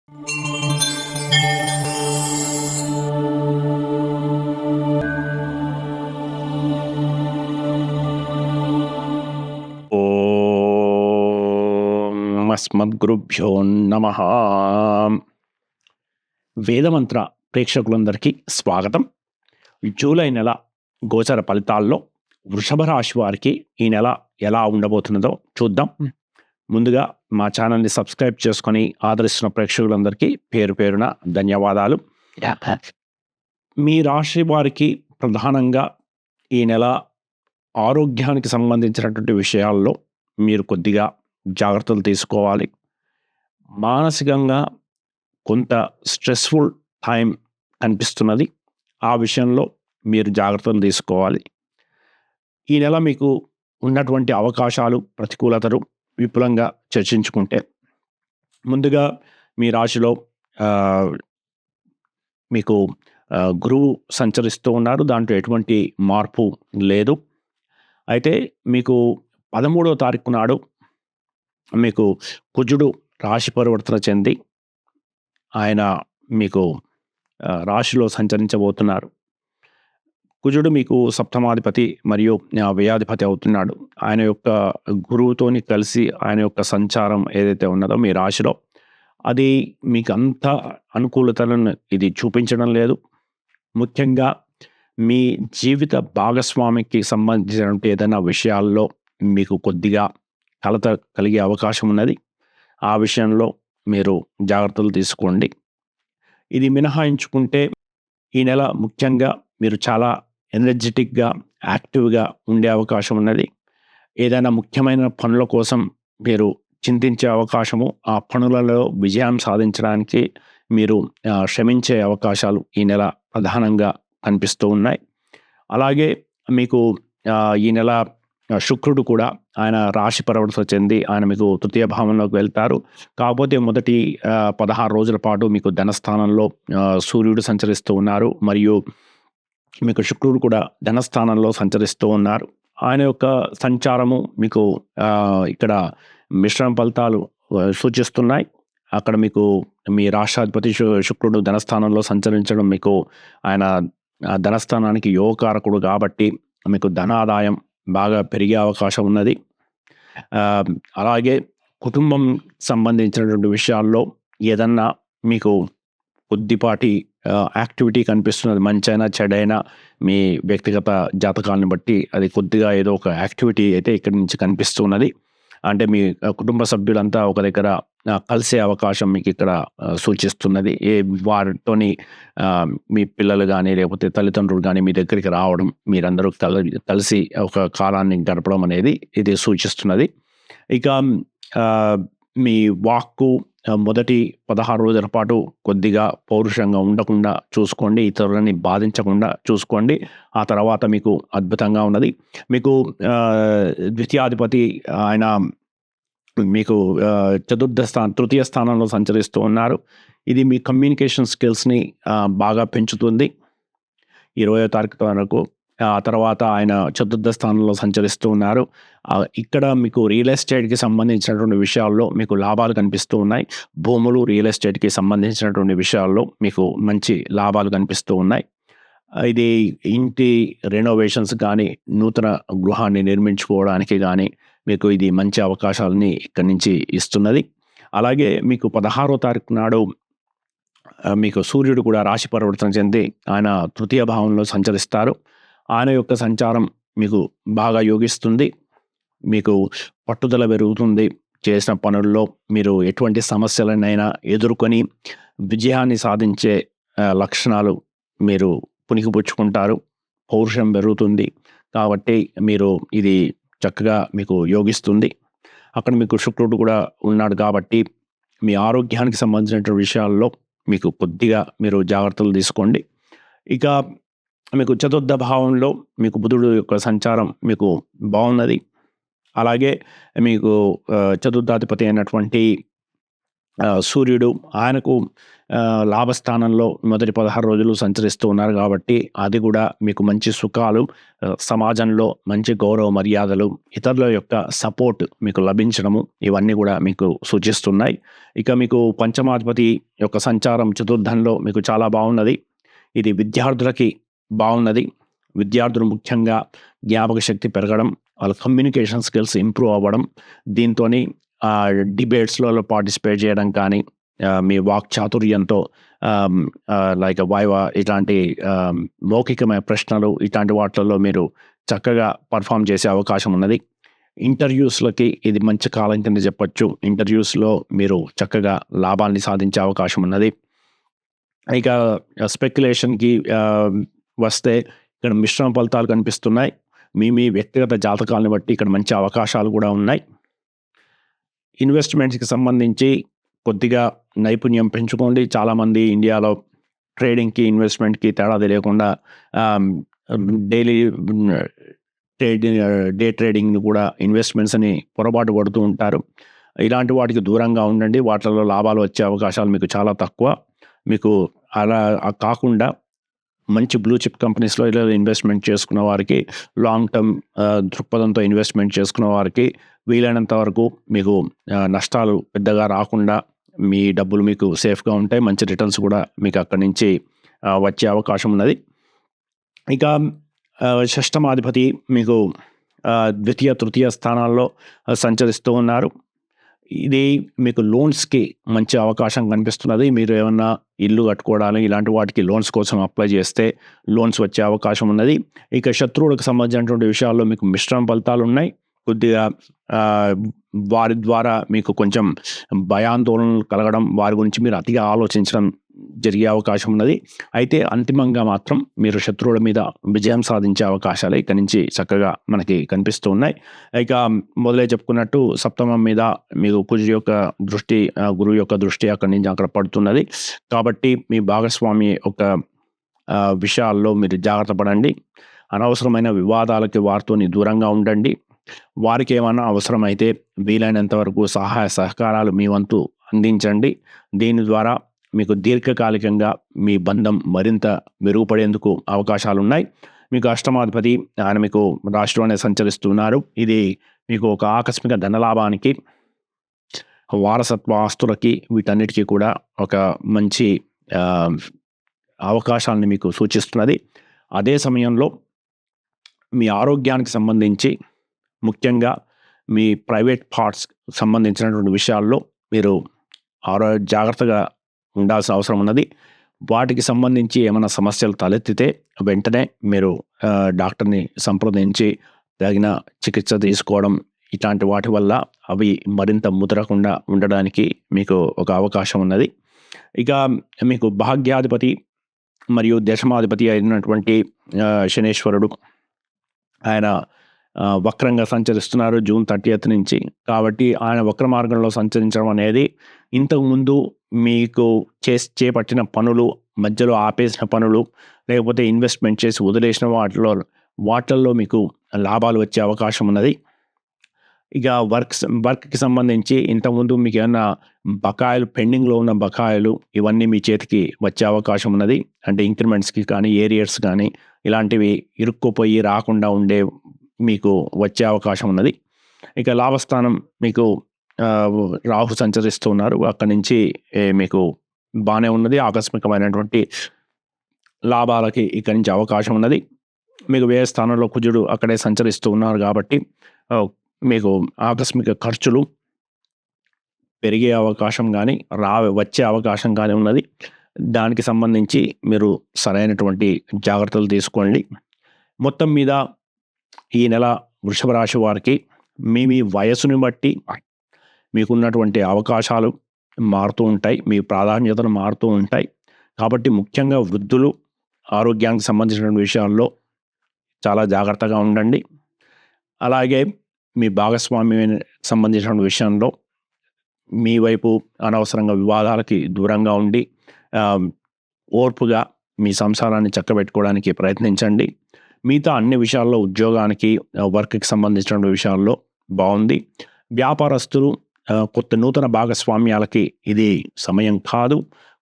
ఓం అస్మద్గురుభ్యో నమః. వేదమంత్ర ప్రేక్షకులందరికీ స్వాగతం. జూలై నెల గోచర ఫలితాల్లో వృషభ రాశి వారికి ఈ నెల ఎలా ఉండబోతున్నదో చూద్దాం. ముందుగా మా ఛానల్ని సబ్స్క్రైబ్ చేసుకొని ఆదరిస్తున్న ప్రేక్షకులందరికీ పేరు పేరున ధన్యవాదాలు. మీ రాశి వారికి ప్రధానంగా ఈ నెల ఆరోగ్యానికి సంబంధించినటువంటి విషయాల్లో మీరు కొద్దిగా జాగ్రత్తలు తీసుకోవాలి. మానసికంగా కొంత స్ట్రెస్ఫుల్ టైం కనిపిస్తున్నది. ఆ విషయంలో మీరు జాగ్రత్తలు తీసుకోవాలి. ఈ నెల మీకు ఉన్నటువంటి అవకాశాలు, ప్రతికూలతలు విపులంగా చర్చించుకుంటే, ముందుగా మీ రాశిలో మీకు గురువు సంచరిస్తూ ఉన్నారు. దాంట్లో ఎటువంటి మార్పు లేదు. అయితే మీకు 13వ తారీఖు నాడు మీకు కుజుడు రాశి పరివర్తన చెంది ఆయన మీకు రాశిలో సంచరించబోతున్నారు. కుజుడు మీకు సప్తమాధిపతి మరియు వ్యయాధిపతి అవుతున్నాడు. ఆయన యొక్క గురువుతోని కలిసి ఆయన యొక్క సంచారం ఏదైతే ఉన్నదో మీ రాశిలో, అది మీకు అంత అనుకూలతలను ఇది చూపించడం లేదు. ముఖ్యంగా మీ జీవిత భాగస్వామికి సంబంధించినటువంటి ఏదైనా విషయాల్లో మీకు కొద్దిగా కలత కలిగే అవకాశం ఉన్నది. ఆ విషయంలో మీరు జాగ్రత్తలు తీసుకోండి. ఇది మినహాయించుకుంటే ఈ నెల ముఖ్యంగా మీరు చాలా ఎనర్జెటిక్గా, యాక్టివ్గా ఉండే అవకాశం ఉన్నది. ఏదైనా ముఖ్యమైన పనుల కోసం మీరు చింతించే అవకాశము, ఆ పనులలో విజయం సాధించడానికి మీరు శ్రమించే అవకాశాలు ఈ నెల ప్రధానంగా కనిపిస్తూ ఉన్నాయి. అలాగే మీకు ఈ నెల శుక్రుడు కూడా ఆయన రాశి పరివర్తన చెంది ఆయన మీకు తృతీయ భావంలోకి వెళ్తారు. కాకపోతే మొదటి 16 రోజుల పాటు మీకు ధనస్థానంలో సూర్యుడు సంచరిస్తూ ఉన్నారు. మరియు మీకు శుక్రుడు కూడా ధనస్థానంలో సంచరిస్తూ ఉన్నారు. ఆయన యొక్క సంచారము మీకు ఇక్కడ మిశ్రమ ఫలితాలు సూచిస్తున్నాయి. అక్కడ మీకు మీ రాష్ట్రాధిపతి శుక్రుడు ధనస్థానంలో సంచరించడం మీకు ఆయన ధనస్థానానికి యోగకారకుడు కాబట్టి మీకు ధనాదాయం బాగా పెరిగే అవకాశం ఉన్నది. అలాగే కుటుంబం సంబంధించినటువంటి విషయాల్లో ఏదన్నా మీకు కొద్దిపాటి యాక్టివిటీ కనిపిస్తున్నది. మంచైనా చెడైనా మీ వ్యక్తిగత జాతకాలను బట్టి అది కొద్దిగా ఏదో ఒక యాక్టివిటీ అయితే ఇక్కడి నుంచి కనిపిస్తున్నది. అంటే మీ కుటుంబ సభ్యులంతా ఒక దగ్గర కలిసే అవకాశం మీకు ఇక్కడ సూచిస్తున్నది. వారితోని మీ పిల్లలు కానీ లేకపోతే తల్లిదండ్రులు కానీ మీ దగ్గరికి రావడం, మీరందరూ కలిసి ఒక కాలాన్ని గడపడం అనేది ఇది సూచిస్తున్నది. ఇక మీ వాక్కు మొదటి 16 రోజుల పాటు కొద్దిగా పౌరుషంగా ఉండకుండా చూసుకోండి. ఇతరులని బాధించకుండా చూసుకోండి. ఆ తర్వాత మీకు అద్భుతంగా ఉన్నది. మీకు ద్వితీయాధిపతి ఆయన మీకు తృతీయ స్థానంలో సంచరిస్తూ ఉన్నారు. ఇది మీ కమ్యూనికేషన్ స్కిల్స్ని బాగా పెంచుతుంది 20వ తారీఖు వరకు. ఆ తర్వాత ఆయన చతుర్థ స్థానంలో సంచరిస్తూ ఉన్నారు. ఇక్కడ మీకు రియల్ ఎస్టేట్కి సంబంధించినటువంటి విషయాల్లో మీకు లాభాలు కనిపిస్తూ ఉన్నాయి. భూములు, రియల్ ఎస్టేట్కి సంబంధించినటువంటి విషయాల్లో మీకు మంచి లాభాలు కనిపిస్తూ ఉన్నాయి. ఇది ఇంటి రెనోవేషన్స్ కానీ, నూతన గృహాన్ని నిర్మించుకోవడానికి కానీ మీకు ఇది మంచి అవకాశాలని ఇక్కడి నుంచి ఇస్తున్నది. అలాగే మీకు 16వ తారీఖు నాడు మీకు సూర్యుడు కూడా రాశి పరివర్తన చెంది ఆయన తృతీయ భావంలో సంచరిస్తారు. ఆయన యొక్క సంచారం మీకు బాగా యోగిస్తుంది. మీకు పట్టుదల పెరుగుతుంది. చేసిన పనుల్లో మీరు ఎటువంటి సమస్యలనైనా ఎదుర్కొని విజయాన్ని సాధించే లక్షణాలు మీరు పుణికిపుచ్చుకుంటారు. పౌరుషం పెరుగుతుంది. కాబట్టి మీరు ఇది చక్కగా మీకు యోగిస్తుంది. అక్కడ మీకు శుక్రుడు కూడా ఉన్నాడు కాబట్టి మీ ఆరోగ్యానికి సంబంధించిన విషయాల్లో మీకు కొద్దిగా మీరు జాగ్రత్తలు తీసుకోండి. ఇక మీకు చతుర్థ భావంలో మీకు బుధుడు యొక్క సంచారం మీకు బాగున్నది. అలాగే మీకు చతుర్థాధిపతి అయినటువంటి సూర్యుడు ఆయనకు లాభస్థానంలో మొదటి 16 రోజులు సంచరిస్తూ ఉన్నారు కాబట్టి అది కూడా మీకు మంచి సుఖాలు, సమాజంలో మంచి గౌరవ మర్యాదలు, ఇతరుల యొక్క సపోర్ట్ మీకు లభించడము ఇవన్నీ కూడా మీకు సూచిస్తున్నాయి. ఇక మీకు పంచమాధిపతి యొక్క సంచారం చతుర్థంలో మీకు చాలా బాగున్నది. ఇది విద్యార్థులకి బాగున్నది. విద్యార్థులు ముఖ్యంగా జ్ఞాపక శక్తి పెరగడం, వాళ్ళ కమ్యూనికేషన్ స్కిల్స్ ఇంప్రూవ్ అవ్వడం, దీంతోని డిబేట్స్లలో పార్టిసిపేట్ చేయడం కానీ, మీ వాక్ చాతుర్యంతో లైక్ వైవా ఇట్లాంటి మౌఖికమైన ప్రశ్నలు ఇట్లాంటి వాటిల్లో మీరు చక్కగా పర్ఫామ్ చేసే అవకాశం ఉన్నది. ఇంటర్వ్యూస్‌లకి ఇది మంచి కాలం కింద చెప్పొచ్చు. ఇంటర్వ్యూస్‌లో మీరు చక్కగా లాభాల్ని సాధించే అవకాశం ఉన్నది. ఇక స్పెక్యులేషన్‌కి వస్తే ఇక్కడ మిశ్రమ ఫలితాలు కనిపిస్తున్నాయి. మీ వ్యక్తిగత జాతకాలను బట్టి ఇక్కడ మంచి అవకాశాలు కూడా ఉన్నాయి. ఇన్వెస్ట్మెంట్స్కి సంబంధించి కొద్దిగా నైపుణ్యం పెంచుకోండి. చాలామంది ఇండియాలో ట్రేడింగ్కి ఇన్వెస్ట్మెంట్కి తేడా తెలియకుండా డైలీ డే ట్రేడింగ్ని కూడా ఇన్వెస్ట్మెంట్స్ అని పొరపాటు పడుతూ ఉంటారు. ఇలాంటి వాటికి దూరంగా ఉండండి. వాటిలో లాభాలు వచ్చే అవకాశాలు మీకు చాలా తక్కువ. మీకు అలా కాకుండా మంచి బ్లూ చిప్ కంపెనీస్లో ఇలా ఇన్వెస్ట్మెంట్ చేసుకున్న వారికి, లాంగ్ టర్మ్ దృక్పథంతో ఇన్వెస్ట్మెంట్ చేసుకున్న వారికి వీలైనంత వరకు మీకు నష్టాలు పెద్దగా రాకుండా మీ డబ్బులు మీకు సేఫ్గా ఉంటాయి. మంచి రిటర్న్స్ కూడా మీకు అక్కడి నుంచి వచ్చే అవకాశం ఉన్నది. ఇక షష్టమాధిపతి మీకు ద్వితీయ తృతీయ స్థానాల్లో సంచరిస్తూ ఉన్నారు. ఇది మీకు లోన్స్కి మంచి అవకాశం కనిపిస్తున్నది. మీరు ఏమన్నా ఇల్లు కట్టుకోవడానికి ఇలాంటి వాటికి లోన్స్ కోసం అప్లై చేస్తే లోన్స్ వచ్చే అవకాశం ఉన్నది. ఇక శత్రువులకు సంబంధించినటువంటి విషయాల్లో మీకు మిశ్రమ ఫలితాలు ఉన్నాయి. కొద్దిగా వారి ద్వారా మీకు కొంచెం భయాందోళనలు కలగడం, వారి గురించి మీరు అతిగా ఆలోచించడం జరిగే అవకాశం ఉన్నది. అయితే అంతిమంగా మాత్రం మీరు శత్రువుల మీద విజయం సాధించే అవకాశాలు ఇక్కడి నుంచి చక్కగా మనకి కనిపిస్తూ ఉన్నాయి. ఇక మొదలే చెప్పుకున్నట్టు సప్తమం మీద మీకు కుజుడు యొక్క దృష్టి, గురువు యొక్క దృష్టి అక్కడి నుంచి అక్కడ పడుతున్నది. కాబట్టి మీ భాగస్వామి యొక్క విషయాల్లో మీరు జాగ్రత్త పడండి. అనవసరమైన వివాదాలకి వారితోని దూరంగా ఉండండి. వారికి ఏమైనా అవసరమైతే వీలైనంత వరకు సహాయ సహకారాలు మీ వంతు అందించండి. దీని ద్వారా మీకు దీర్ఘకాలికంగా మీ బంధం మరింత మెరుగుపడేందుకు అవకాశాలు ఉన్నాయి. మీకు అష్టమాధిపతి ఆయన మీకు రాశిలోనే సంచరిస్తున్నారు. ఇది మీకు ఒక ఆకస్మిక ధనలాభానికి, వారసత్వ ఆస్తులకి వీటన్నిటికీ కూడా ఒక మంచి అవకాశాలను మీకు సూచిస్తున్నది. అదే సమయంలో మీ ఆరోగ్యానికి సంబంధించి ముఖ్యంగా మీ ప్రైవేట్ పార్ట్స్ సంబంధించినటువంటి విషయాల్లో మీరు జాగ్రత్తగా ఉండాల్సిన అవసరం ఉన్నది. వాటికి సంబంధించి ఏమైనా సమస్యలు తలెత్తితే వెంటనే మీరు డాక్టర్ని సంప్రదించి తగిన చికిత్స తీసుకోవడం, ఇట్లాంటి వాటి వల్ల అవి మరింత ముదరకుండా ఉండడానికి మీకు ఒక అవకాశం ఉన్నది. ఇక మీకు భాగ్యాధిపతి మరియు దశమాధిపతి అయినటువంటి శనేశ్వరుడు ఆయన వక్రంగా సంచరిస్తున్నారు జూన్ 30th నుంచి. కాబట్టి ఆయన వక్ర మార్గంలో సంచరించడం అనేది ఇంతకుముందు మీకు చేపట్టిన పనులు, మధ్యలో ఆపేసిన పనులు, లేకపోతే ఇన్వెస్ట్మెంట్ చేసి వదిలేసిన వాటిల్లో మీకు లాభాలు వచ్చే అవకాశం ఉన్నది. ఇక వర్క్కి సంబంధించి ఇంతకుముందు మీకు ఏమన్నా బకాయిలు, పెండింగ్లో ఉన్న బకాయిలు ఇవన్నీ మీ చేతికి వచ్చే అవకాశం ఉన్నది. అంటే ఇంక్రిమెంట్స్కి కానీ, ఏరియర్స్ కానీ ఇలాంటివి ఇరుక్కుపోయి రాకుండా ఉండే మీకు వచ్చే అవకాశం ఉన్నది. ఇక లాభస్థానం మీకు రాహు సంచరిస్తూ ఉన్నారు. అక్కడి నుంచి మీకు బాగానే ఉన్నది. ఆకస్మికమైనటువంటి లాభాలకి ఇక్కడి నుంచి అవకాశం ఉన్నది. మీకు వ్యయ స్థానంలో కుజుడు అక్కడే సంచరిస్తూ ఉన్నారు కాబట్టి మీకు ఆకస్మిక ఖర్చులు పెరిగే అవకాశం కానీ, వచ్చే అవకాశం కానీ ఉన్నది. దానికి సంబంధించి మీరు సరైనటువంటి జాగ్రత్తలు తీసుకోండి. మొత్తం మీద ఈ నెల వృషభ రాశి వారికి మీ వయసుని బట్టి మీకున్నటువంటి అవకాశాలు మారుతూ ఉంటాయి. మీ ప్రాధాన్యతలు మారుతూ ఉంటాయి. కాబట్టి ముఖ్యంగా వృద్ధులు ఆరోగ్యానికి సంబంధించిన విషయాల్లో చాలా జాగ్రత్తగా ఉండండి. అలాగే మీ భాగస్వామ్యానికి సంబంధించిన విషయంలో మీ వైపు అనవసరంగా వివాదాలకి దూరంగా ఉండి ఓర్పుగా మీ సంసారాన్ని చక్కబెట్టుకోవడానికి ప్రయత్నించండి. మిగతా అన్ని విషయాల్లో ఉద్యోగానికి, వర్క్కి సంబంధించిన విషయాల్లో బాగుంది. వ్యాపారస్తులు కొత్త నూతన భాగస్వామ్యాలకి ఇది సమయం కాదు.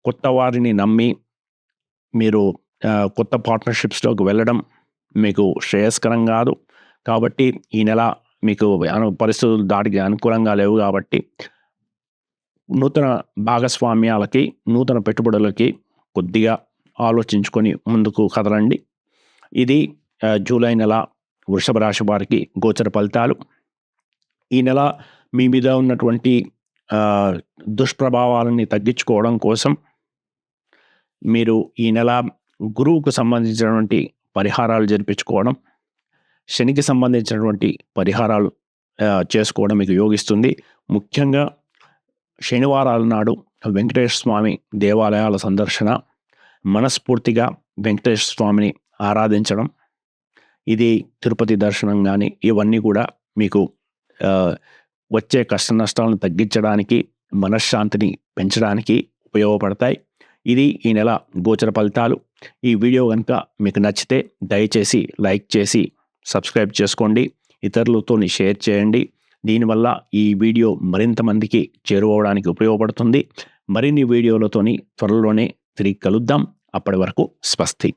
కొత్త వారిని నమ్మి మీరు కొత్త పార్ట్నర్‌షిప్స్‌లోకి వెళ్ళడం మీకు శ్రేయస్కరం కాదు. కాబట్టి ఈ నెల మీకు పరిస్థితులు దానికి అనుకూలంగా లేవు కాబట్టి నూతన భాగస్వామ్యాలకి, నూతన పెట్టుబడులకి కొద్దిగా ఆలోచించుకొని ముందుకు కదలండి. ఇది జూలై నెల వృషభ రాశి వారికి గోచర ఫలితాలు. ఈ నెల మీ మీద ఉన్నటువంటి దుష్ప్రభావాలని తగ్గించుకోవడం కోసం మీరు ఈ నెల గురువుకు సంబంధించినటువంటి పరిహారాలు జరిపించుకోవడం, శనికి సంబంధించినటువంటి పరిహారాలు చేసుకోవడం మీకు యోగిస్తుంది. ముఖ్యంగా శనివారాల నాడు వెంకటేశ్వర స్వామి దేవాలయాల సందర్శన, మనస్ఫూర్తిగా వెంకటేశ్వర స్వామిని ఆరాధించడం, ఇది తిరుపతి దర్శనం కానీ ఇవన్నీ కూడా మీకు వచ్చే కష్ట నష్టాలను తగ్గించడానికి, మనశ్శాంతిని పెంచడానికి ఉపయోగపడతాయి. ఇది ఈ నెల గోచర ఫలితాలు. ఈ వీడియో కనుక మీకు నచ్చితే దయచేసి లైక్ చేసి సబ్స్క్రైబ్ చేసుకోండి. ఇతరులతో షేర్ చేయండి. దీనివల్ల ఈ వీడియో మరింత మందికి చేరువవడానికి ఉపయోగపడుతుంది. మరిన్ని వీడియోలతోని త్వరలోనే తిరిగి కలుద్దాం. అప్పటి వరకు స్వస్తి.